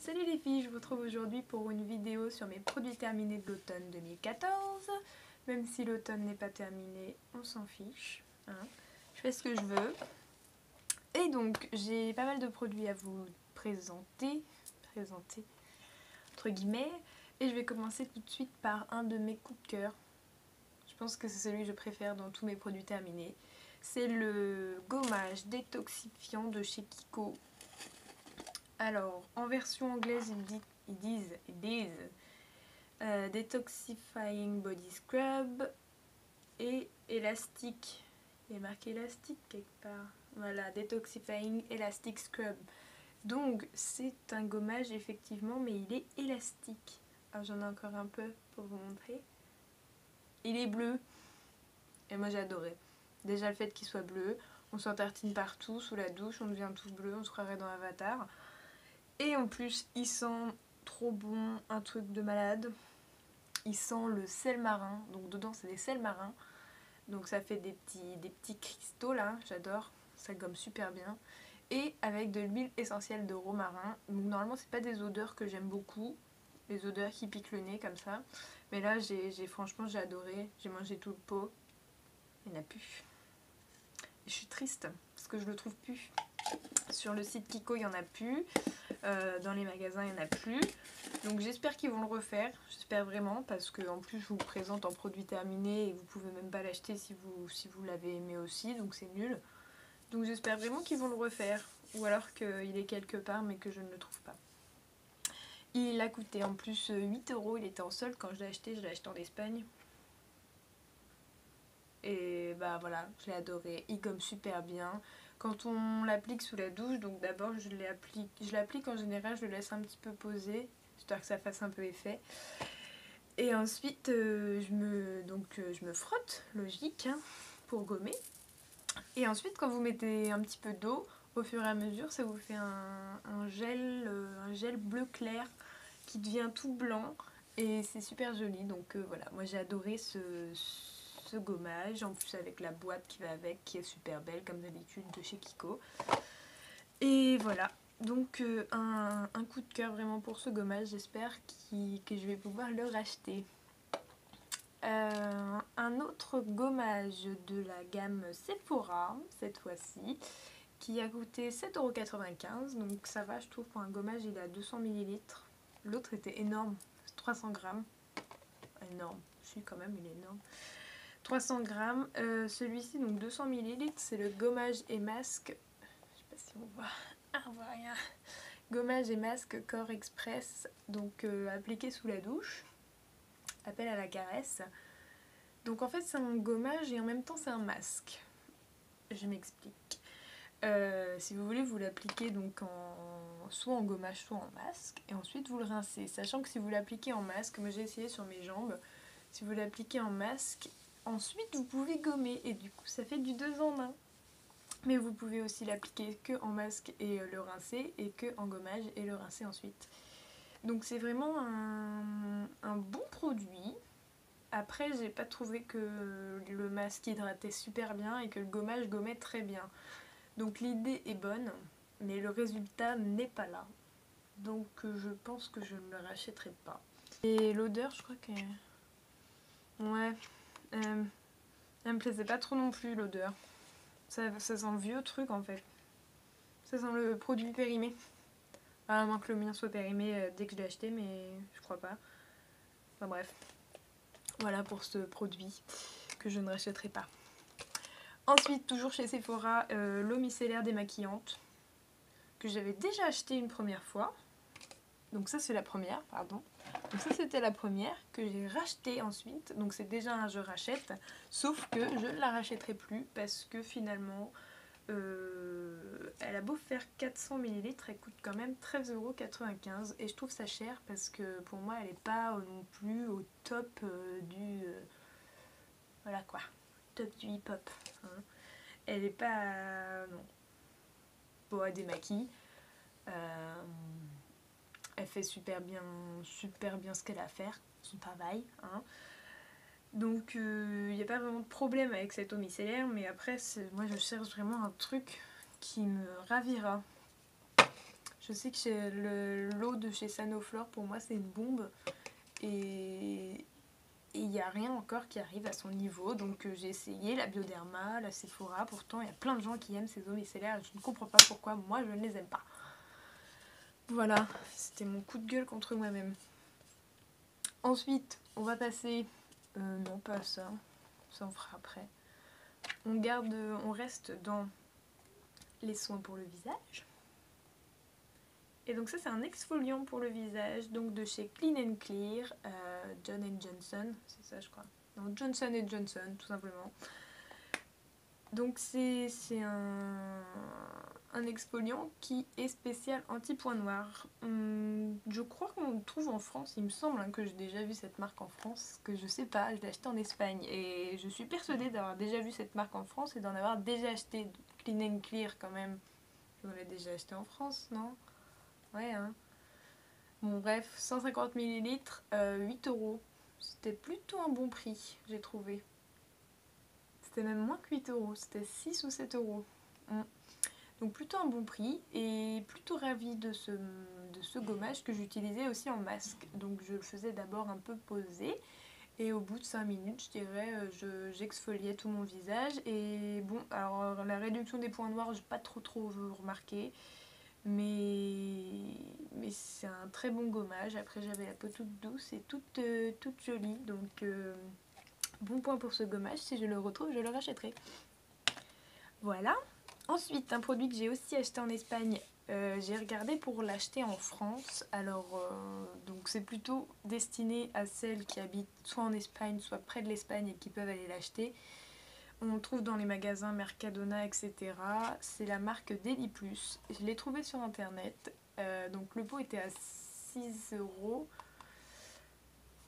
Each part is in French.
Salut les filles, je vous retrouve aujourd'hui pour une vidéo sur mes produits terminés de l'automne 2014. Même si l'automne n'est pas terminé, on s'en fiche, hein. Je fais ce que je veux. Et donc j'ai pas mal de produits à vous présenter entre guillemets. Et je vais commencer tout de suite par un de mes coups de cœur. Je pense que c'est celui que je préfère dans tous mes produits terminés. C'est le gommage détoxifiant de chez Kiko. Alors, en version anglaise, ils disent Detoxifying Body Scrub et élastique. Il y a marqué élastique quelque part. Voilà, Detoxifying Elastic Scrub. Donc, c'est un gommage effectivement, mais il est élastique. Alors, j'en ai encore un peu pour vous montrer. Il est bleu. Et moi, j'ai adoré. Déjà, le fait qu'il soit bleu. On s'en tartine partout, sous la douche, on devient tout bleu, on se croirait dans Avatar. Et en plus, il sent trop bon, un truc de malade. Il sent le sel marin, donc dedans c'est des sels marins. Donc ça fait des petits cristaux là, j'adore, ça gomme super bien. Et avec de l'huile essentielle de romarin. Donc normalement c'est pas des odeurs que j'aime beaucoup, les odeurs qui piquent le nez comme ça. Mais là franchement j'ai adoré, j'ai mangé tout le pot, il n'y en a plus. Et je suis triste parce que je le trouve plus. Sur le site Kiko il n'y en a plus. Dans les magasins il n'y en a plus, donc j'espère qu'ils vont le refaire, j'espère vraiment, parce que en plus je vous le présente en produit terminé et vous pouvez même pas l'acheter si vous l'avez aimé aussi, donc c'est nul. Donc j'espère vraiment qu'ils vont le refaire, ou alors qu'il est quelque part mais que je ne le trouve pas. Il a coûté en plus 8 €, il était en solde quand je l'ai acheté en Espagne. Et bah voilà, je l'ai adoré, il gomme super bien. Quand on l'applique sous la douche, donc d'abord je l'applique en général, je le laisse un petit peu poser, histoire que ça fasse un peu effet. Et ensuite je me frotte, logique, hein, pour gommer. Et ensuite quand vous mettez un petit peu d'eau, au fur et à mesure ça vous fait un gel bleu clair qui devient tout blanc. Et c'est super joli, donc voilà, moi j'ai adoré ce gommage, en plus avec la boîte qui va avec, qui est super belle comme d'habitude de chez Kiko. Et voilà, donc un coup de cœur vraiment pour ce gommage, j'espère que je vais pouvoir le racheter. Un autre gommage de la gamme Sephora, cette fois-ci, qui a coûté 7,95 €, donc ça va je trouve, pour un gommage il a 200 ml. L'autre était énorme, 300 grammes. Énorme, si quand même il est énorme. 300 grammes. Celui-ci, donc 200 ml, c'est le gommage et masque. Je sais pas si on voit. Ah, on voit rien. Gommage et masque Corps Express, donc appliqué sous la douche. Appel à la caresse. Donc en fait, c'est un gommage et en même temps, c'est un masque. Je m'explique. Si vous voulez, vous l'appliquez donc soit en gommage, soit en masque. Et ensuite, vous le rincez. Sachant que si vous l'appliquez en masque, moi j'ai essayé sur mes jambes, si vous l'appliquez en masque, ensuite vous pouvez gommer et du coup ça fait du 2 en 1. Mais vous pouvez aussi l'appliquer que en masque et le rincer, et que en gommage et le rincer ensuite. Donc c'est vraiment un bon produit. Après j'ai pas trouvé que le masque hydratait super bien et que le gommage gommait très bien. Donc l'idée est bonne, mais le résultat n'est pas là. Donc je pense que je ne le rachèterai pas. Et l'odeur, je crois que... Ouais, elle me plaisait pas trop non plus, l'odeur. Ça sent vieux truc en fait. Ça sent le produit périmé. À moins que le mien soit périmé dès que je l'ai acheté, mais je crois pas. Enfin bref. Voilà pour ce produit que je ne rachèterai pas. Ensuite, toujours chez Sephora, l'eau micellaire démaquillante, que j'avais déjà acheté une première fois. Donc ça c'est la première, pardon. Donc ça c'était la première que j'ai rachetée ensuite. Donc c'est déjà un je rachète, sauf que je ne la rachèterai plus parce que finalement elle a beau faire 400 ml, elle coûte quand même 13,95 € et je trouve ça cher parce que pour moi elle n'est pas non plus au top du voilà quoi, top du hip hop, hein. Elle n'est pas non. Bon, elle démaquille. Elle fait super bien ce qu'elle a à faire, son travail, hein. Donc il n'y a pas vraiment de problème avec cette eau micellaire, mais après moi je cherche vraiment un truc qui me ravira. Je sais que l'eau de chez Sanoflore, pour moi, c'est une bombe. Et il n'y a rien encore qui arrive à son niveau. Donc j'ai essayé la Bioderma, la Sephora. Pourtant, il y a plein de gens qui aiment ces eaux micellaires. Je ne comprends pas pourquoi moi, je ne les aime pas. Voilà, c'était mon coup de gueule contre moi-même. Ensuite, on va passer... non, pas ça. Ça, on fera après. On reste dans les soins pour le visage. Et donc ça, c'est un exfoliant pour le visage, donc de chez Clean and Clear, John & Johnson, c'est ça je crois. Non, Johnson & Johnson, tout simplement. Donc c'est un exfoliant qui est spécial anti-point noir. Je crois qu'on le trouve en France, il me semble hein, que j'ai déjà vu cette marque en France, que je sais pas, je l'ai acheté en Espagne. Et je suis persuadée d'avoir déjà vu cette marque en France et d'en avoir déjà acheté. Clean and Clear quand même, on l'a déjà acheté en France, non? Ouais, hein. Bon, bref, 150 ml, 8 euros. C'était plutôt un bon prix, j'ai trouvé. C'était même moins que 8 euros, c'était 6 ou 7 euros. Donc plutôt un bon prix et plutôt ravie de ce gommage que j'utilisais aussi en masque. Donc je le faisais d'abord un peu poser et au bout de 5 minutes, je dirais, j'exfoliais tout mon visage. Et bon, alors la réduction des points noirs, j'ai pas trop remarqué. Mais c'est un très bon gommage. Après j'avais la peau toute douce et toute jolie. Donc bon point pour ce gommage. Si je le retrouve, je le rachèterai. Voilà. Ensuite, un produit que j'ai aussi acheté en Espagne. J'ai regardé pour l'acheter en France. Alors donc c'est plutôt destiné à celles qui habitent soit en Espagne, soit près de l'Espagne et qui peuvent aller l'acheter. On le trouve dans les magasins Mercadona, etc. C'est la marque Deli Plus. Je l'ai trouvé sur internet. Donc le pot était à 6 euros.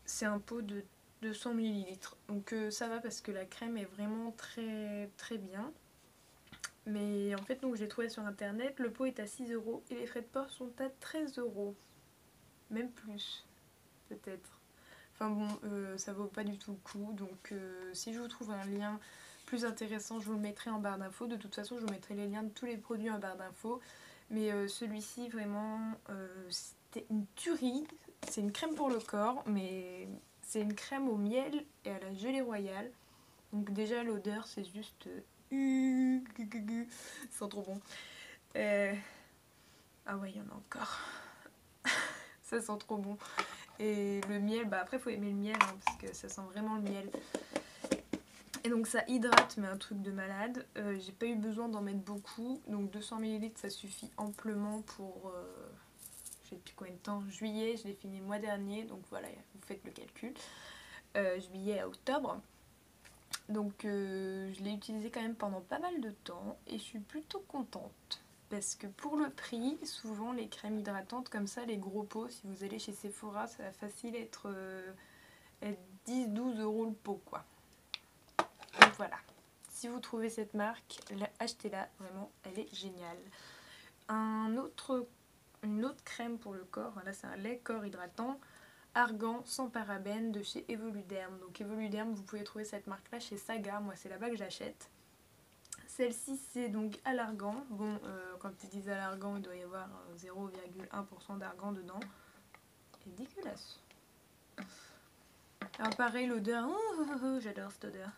C'est un pot de 200 ml. Donc ça va parce que la crème est vraiment très très bien. Mais en fait, donc je l'ai trouvé sur internet. Le pot est à 6 euros et les frais de port sont à 13 euros. Même plus, peut-être. Enfin bon, ça vaut pas du tout le coup. Donc si je vous trouve un lien plus intéressant, je vous le mettrai en barre d'infos. De toute façon, je vous mettrai les liens de tous les produits en barre d'infos. Mais celui-ci, vraiment, c'était une tuerie. C'est une crème pour le corps, mais c'est une crème au miel et à la gelée royale. Donc déjà, l'odeur, c'est juste... ça sent trop bon. Ah ouais, il y en a encore. Ça sent trop bon. Et le miel, bah après, il faut aimer le miel, hein, parce que ça sent vraiment le miel. Et donc ça hydrate, mais un truc de malade. J'ai pas eu besoin d'en mettre beaucoup. Donc 200 ml, ça suffit amplement pour... je sais depuis combien de temps. Juillet, je l'ai fini le mois dernier. Donc voilà, vous faites le calcul. Juillet à octobre. Donc je l'ai utilisé quand même pendant pas mal de temps. Et je suis plutôt contente. Parce que pour le prix, souvent les crèmes hydratantes comme ça, les gros pots, si vous allez chez Sephora, ça va facile être 10-12 euros le pot, quoi. Donc voilà, si vous trouvez cette marque, achetez-la, vraiment, elle est géniale. Une autre crème pour le corps, là c'est un lait corps hydratant, argan sans parabènes de chez Evoluderm. Donc Evoluderm, vous pouvez trouver cette marque-là chez Saga, moi c'est là-bas que j'achète. Celle-ci c'est donc à l'argan. Bon, quand ils disent à l'argan, il doit y avoir 0,1% d'argan dedans. C'est dégueulasse. Alors pareil, l'odeur, j'adore cette odeur.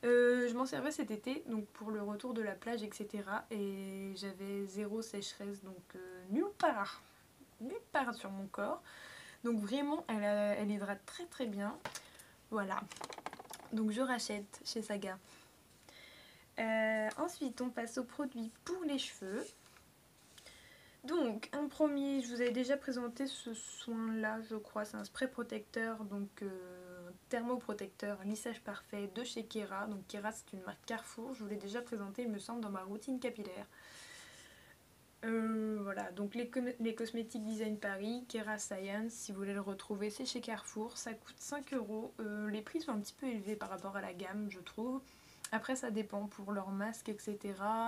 Je m'en servais cet été, donc pour le retour de la plage, etc. Et j'avais zéro sécheresse, donc nulle part sur mon corps. Donc vraiment, elle hydrate très très bien. Voilà. Donc je rachète chez Saga. Ensuite, on passe aux produits pour les cheveux. Donc, un premier, je vous avais déjà présenté ce soin-là, je crois. C'est un spray protecteur, donc thermoprotecteur, lissage parfait de chez Kera. Donc Kera, c'est une marque Carrefour. Je vous l'ai déjà présenté, il me semble, dans ma routine capillaire. Voilà, donc les cosmétiques Design Paris, Kera Science, si vous voulez le retrouver, c'est chez Carrefour. Ça coûte 5 euros. Les prix sont un petit peu élevés par rapport à la gamme, je trouve. Après, ça dépend pour leurs masques, etc.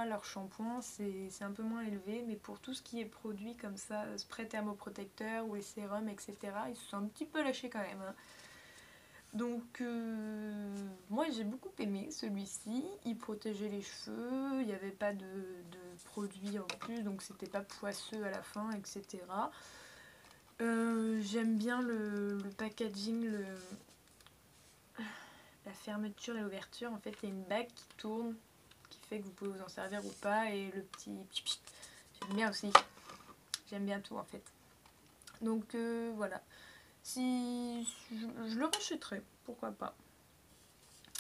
Leur shampoing, c'est un peu moins élevé. Mais pour tout ce qui est produit comme ça, spray thermoprotecteur ou les sérums, etc., ils se sont un petit peu lâchés quand même. Hein. Donc moi j'ai beaucoup aimé celui-ci, il protégeait les cheveux, il n'y avait pas de produit en plus, donc c'était pas poisseux à la fin, etc. J'aime bien le packaging, la fermeture et l'ouverture. En fait il y a une bague qui tourne, qui fait que vous pouvez vous en servir ou pas, et le petit pchit, j'aime bien aussi, j'aime bien tout en fait. Donc voilà, si je le rachèterai, pourquoi pas.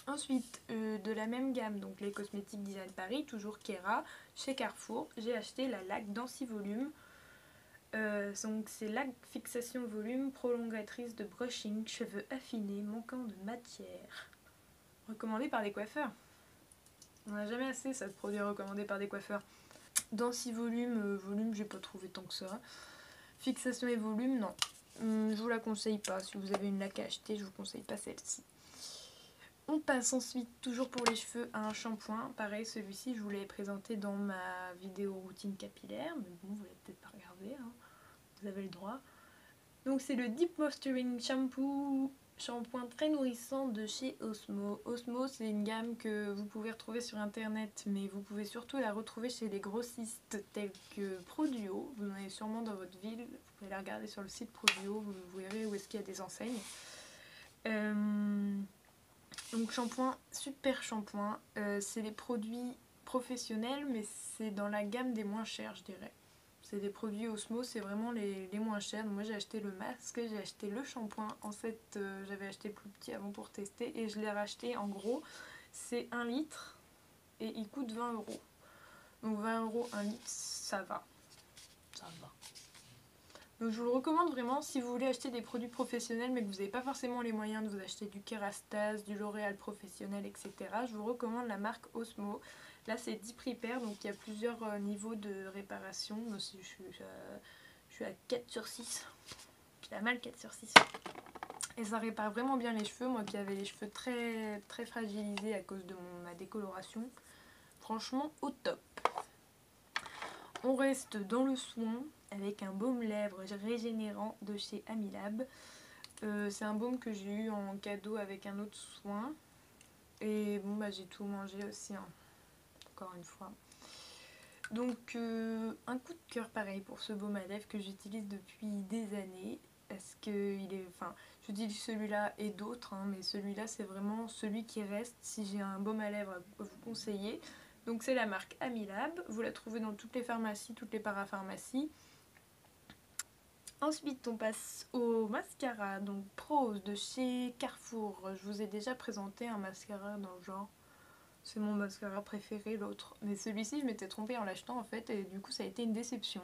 Ensuite, de la même gamme, donc les cosmétiques Design Paris, toujours Kera, chez Carrefour, j'ai acheté la laque Densivolume. Donc c'est laque fixation volume, prolongatrice de brushing, cheveux affinés, manquant de matière. Recommandé par des coiffeurs. On n'a jamais assez ça de produits recommandés par des coiffeurs. Densivolume, volume, j'ai pas trouvé tant que ça. Fixation et volume, non. Je vous la conseille pas. Si vous avez une laque à acheter, je vous conseille pas celle-ci. On passe ensuite, toujours pour les cheveux, à un shampoing. Pareil, celui-ci, je vous l'ai présenté dans ma vidéo routine capillaire. Mais bon, vous l'avez peut-être pas regardé, hein. Vous avez le droit. Donc c'est le Deep Moisturizing Shampoo, shampoing très nourrissant de chez Osmo. Osmo, c'est une gamme que vous pouvez retrouver sur internet, mais vous pouvez surtout la retrouver chez les grossistes tels que Produo. Vous en avez sûrement dans votre ville. Vous pouvez la regarder sur le site Produo, vous verrez où est-ce qu'il y a des enseignes. Donc shampoing, super shampoing. C'est des produits professionnels, mais c'est dans la gamme des moins chers, je dirais. C'est des produits Osmo, c'est vraiment les moins chers. Donc moi j'ai acheté le masque, j'ai acheté le shampoing. En fait, j'avais acheté plus petit avant pour tester et je l'ai racheté en gros. C'est 1 litre et il coûte 20 €. Donc 20 € 1 litre, ça va. Ça va. Donc je vous le recommande vraiment si vous voulez acheter des produits professionnels mais que vous n'avez pas forcément les moyens de vous acheter du Kerastase, du L'Oréal professionnel, etc. Je vous recommande la marque Osmo. Là c'est 10 prix pair, donc il y a plusieurs niveaux de réparation. Moi aussi, je suis à 4 sur 6. J'ai la mal 4 sur 6. Et ça répare vraiment bien les cheveux. Moi qui avais les cheveux très, très fragilisés à cause de ma décoloration. Franchement au top. On reste dans le soin avec un baume lèvres régénérant de chez Amilab. C'est un baume que j'ai eu en cadeau avec un autre soin. Et bon bah j'ai tout mangé aussi, hein. Encore une fois. Donc un coup de cœur pareil pour ce baume à lèvres que j'utilise depuis des années. Parce que il est, enfin, j'utilise celui-là et d'autres, hein, mais celui-là c'est vraiment celui qui reste si j'ai un baume à lèvres à vous conseiller. Donc c'est la marque Amilab, vous la trouvez dans toutes les pharmacies, toutes les parapharmacies. Ensuite on passe au mascara, donc Prose de chez Carrefour. Je vous ai déjà présenté un mascara dans le genre, c'est mon mascara préféré l'autre. Mais celui-ci je m'étais trompée en l'achetant en fait et du coup ça a été une déception.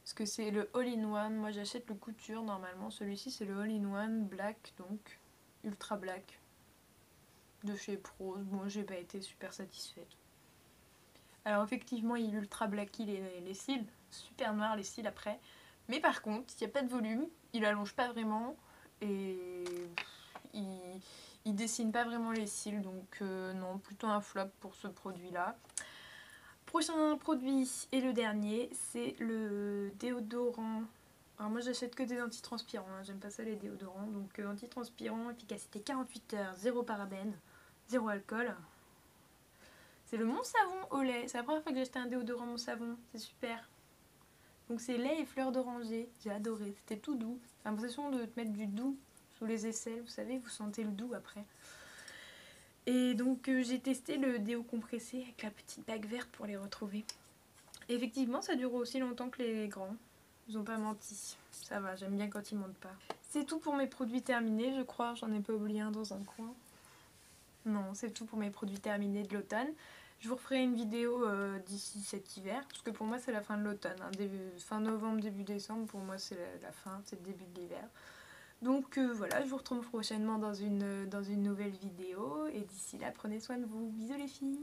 Parce que c'est le all-in-one, moi j'achète le couture normalement, celui-ci c'est le all-in-one black, donc ultra black de chez Prose. Bon j'ai pas été super satisfaite. Alors effectivement il ultra blacky les cils, super noir les cils après. Mais par contre il n'y a pas de volume, il allonge pas vraiment et il dessine pas vraiment les cils, donc non, plutôt un flop pour ce produit là. Prochain produit et le dernier, c'est le déodorant. Alors moi j'achète que des antitranspirants, hein, j'aime pas ça les déodorants. Donc antitranspirant, efficacité 48 heures, 0 parabène, 0 alcool. C'est le Mon Savon au lait, c'est la première fois que j'ai acheté un déodorant Mon Savon, c'est super. Donc c'est lait et fleurs d'oranger, j'ai adoré, c'était tout doux. J'ai l'impression de te mettre du doux sous les aisselles, vous savez, vous sentez le doux après. Et donc j'ai testé le déo compressé avec la petite bague verte pour les retrouver. Et effectivement ça dure aussi longtemps que les grands, ils ont pas menti. Ça va, j'aime bien quand ils mentent pas. C'est tout pour mes produits terminés je crois, j'en ai pas oublié un dans un coin. Non, c'est tout pour mes produits terminés de l'automne. Je vous referai une vidéo d'ici cet hiver, parce que pour moi c'est la fin de l'automne, hein. Fin novembre, début décembre, pour moi c'est la fin, c'est le début de l'hiver. Donc voilà, je vous retrouve prochainement dans une nouvelle vidéo, et d'ici là, prenez soin de vous. Bisous les filles!